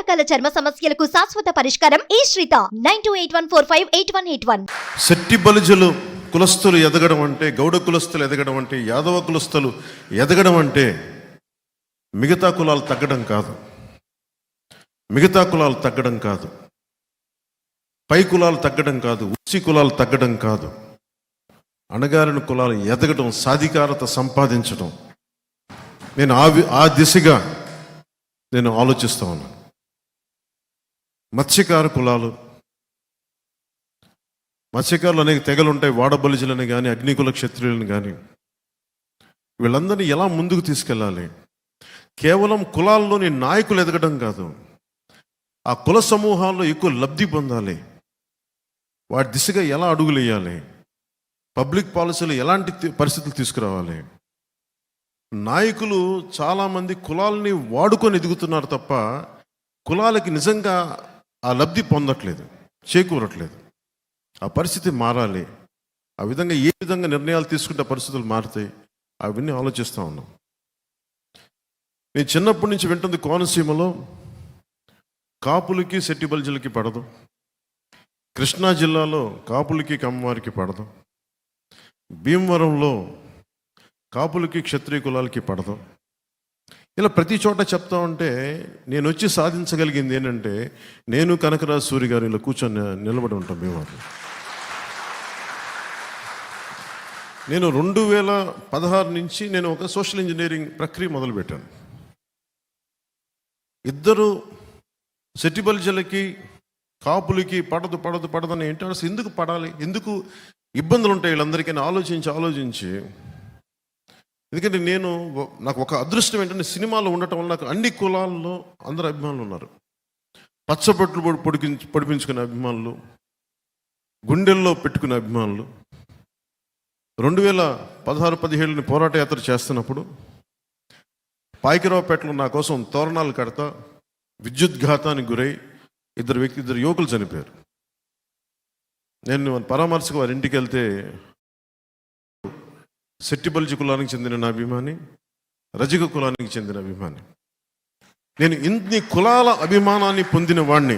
రకాల చర్మ సమస్యలకు శాశ్వత పరిష్కారం ఈ శ్రీత 9281458181. శెట్టి బలిజలు కులస్తులు ఎదగడం అంటే, గౌడ కులస్తులు ఎదగడం అంటే, యాదవ కులస్తులు ఎదగడం అంటే మిగతా కులాలు తగ్గడం కాదు, మిగతా కులాలు తగ్గడం కాదు, పై కులాలు తగ్గడం కాదు, ఉచ్చి కులాలు తగ్గడం కాదు, అణగారిన కులాలు ఎదగడం, సాధికారత సంపాదించడం. నేను ఆ దిశగా నేను ఆలోచిస్తూ ఉన్నాను. మత్స్యకార కులాలు, మత్స్యకారులు అనేక తెగలు ఉంటాయి, వాడబలిజలని కానీ, అగ్నికుల క్షత్రియులని కానీ, వీళ్ళందరినీ ఎలా ముందుకు తీసుకెళ్ళాలి? కేవలం కులాల్లోని నాయకులు ఎదగడం కాదు, ఆ కుల సమూహాల్లో ఎక్కువ లబ్ధి పొందాలి. వాటి దిశగా ఎలా అడుగులు వేయాలి? పబ్లిక్ పాలసీలు ఎలాంటి పరిస్థితులు తీసుకురావాలి? నాయకులు చాలామంది కులాలని వాడుకొని ఎదుగుతున్నారు తప్ప కులాలకి నిజంగా ఆ లబ్ధి పొందట్లేదు, చేకూరట్లేదు. ఆ పరిస్థితి మారాలి. ఆ విధంగా ఏ విధంగా నిర్ణయాలు తీసుకుంటే పరిస్థితులు మారుతాయి, అవన్నీ ఆలోచిస్తూ ఉన్నాం. నేను చిన్నప్పటి నుంచి వింటుంది, కోనసీమలో కాపులకి శెట్టి బలిజలకి పడదు, కృష్ణా జిల్లాలో కాపులకి కమ్మవారికి పడదు, భీమవరంలో కాపులకి క్షత్రియ కులాలకి పడదు. ఇలా ప్రతి చోట చెప్తా ఉంటే నేను వచ్చి సాధించగలిగింది ఏంటంటే, నేను కనకరాజు సూరి గారు ఇలా కూర్చొని నిలబడి ఉంటాం భీమవరం. నేను 2016 నుంచి నేను ఒక సోషల్ ఇంజనీరింగ్ ప్రక్రియ మొదలుపెట్టాను. ఇద్దరు శెట్టి బలిజలకి కాపులకి పడదు పడదు పడదని ఏంటంటే, అసలు ఎందుకు పడాలి, ఎందుకు ఇబ్బందులు ఉంటాయి వీళ్ళందరికీ ఆలోచించి ఎందుకంటే నాకు ఒక అదృష్టం ఏంటంటే, సినిమాలో ఉండటం వల్ల నాకు అన్ని కులాల్లో అందరు అభిమానులు ఉన్నారు. పచ్చబొట్లు పొడిపించుకునే అభిమానులు, గుండెల్లో పెట్టుకునే అభిమానులు. 2016-17 పోరాట యాత్ర చేస్తున్నప్పుడు పాయకరావుపేటలో నా కోసం తోరణాలు కడతా విద్యుద్ఘాతానికి గురై ఇద్దరు యువకులు చనిపోయారు. నేను పరామర్శకు వారి ఇంటికి వెళ్తే, శెట్టి బలిజ కులానికి చెందిన నా అభిమాని, రజక కులానికి చెందిన అభిమాని, నేను ఇన్ని కులాల అభిమానాన్ని పొందిన వాడిని.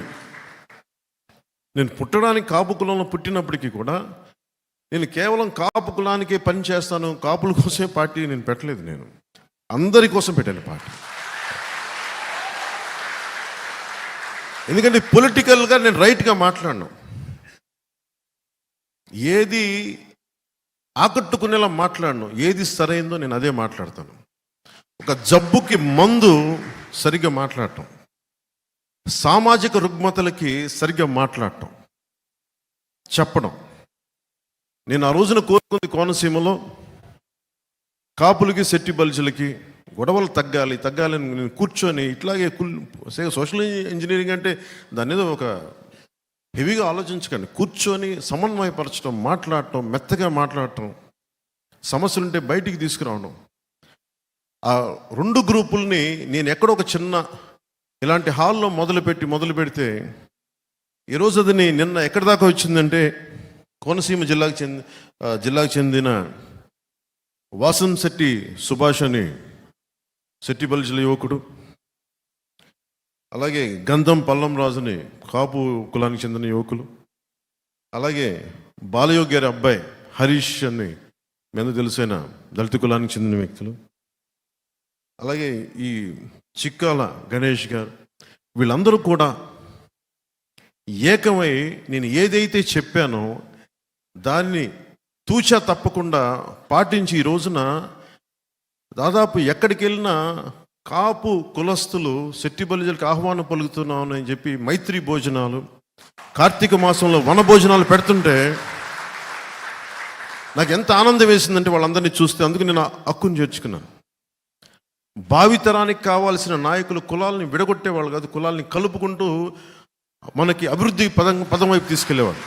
నేను పుట్టడానికి కాపు కులంలో పుట్టినప్పటికీ కూడా నేను కేవలం కాపు కులానికే పని చేస్తాను, కాపుల కోసమే పార్టీ నేను పెట్టలేదు. నేను అందరి కోసం పెట్టాను పార్టీ. ఎందుకంటే పొలిటికల్గా నేను రైట్గా మాట్లాడను, ఏది ఆకట్టుకునేలా మాట్లాడను, ఏది సరైందో నేను అదే మాట్లాడతాను. ఒక జబ్బుకి మందు సరిగ్గా మాట్లాడటం, సామాజిక రుగ్మతలకి సరిగ్గా మాట్లాడటం, చెప్పడం. నేను ఆ రోజున కోరుకుంది, కోనసీమలో కాపులకి శెట్టి బలిజలకి గొడవలు తగ్గాలని నేను కూర్చొని ఇట్లాగే సోషల్ ఇంజనీరింగ్ అంటే దాని మీద ఒక హెవీగా ఆలోచించకండి. కూర్చొని సమన్వయపరచడం, మాట్లాడటం, మెత్తగా మాట్లాడటం, సమస్యలుంటే బయటికి తీసుకురావడం. ఆ రెండు గ్రూపుల్ని నేను ఎక్కడో ఒక చిన్న ఇలాంటి హాల్లో మొదలు పెడితే ఈరోజు అది నిన్న ఎక్కడి దాకా వచ్చిందంటే, కోనసీమ జిల్లాకు చెందిన వాసంశెట్టి సుభాష్ అని శెట్టి బలిజల యువకుడు, అలాగే గంధం పల్లం రాజుని కాపు కులానికి చెందిన యువకులు, అలాగే బాలయోగి గారి అబ్బాయి హరీష్ అని మీద తెలిసిన దళిత కులానికి చెందిన వ్యక్తులు, అలాగే ఈ చిక్కాల గణేష్ గారు, వీళ్ళందరూ కూడా ఏకమై నేను ఏదైతే చెప్పానో దాన్ని తూచా తప్పకుండా పాటించి ఈ రోజున దాదాపు ఎక్కడికి వెళ్ళినా కాపు కులస్తులు శెట్టి బలిజలకు ఆహ్వానం పలుకుతున్నాను అని చెప్పి మైత్రి భోజనాలు, కార్తీక మాసంలో వన భోజనాలు పెడుతుంటే నాకు ఎంత ఆనందం వేసిందంటే వాళ్ళందరినీ చూస్తే. అందుకు నేను హక్కును చేర్చుకున్నాను. భావితరానికి కావాల్సిన నాయకులు కులాలని విడగొట్టేవాళ్ళు కాదు, కులాలని కలుపుకుంటూ మనకి అభివృద్ధి పదం వైపు తీసుకెళ్లేవాళ్ళు.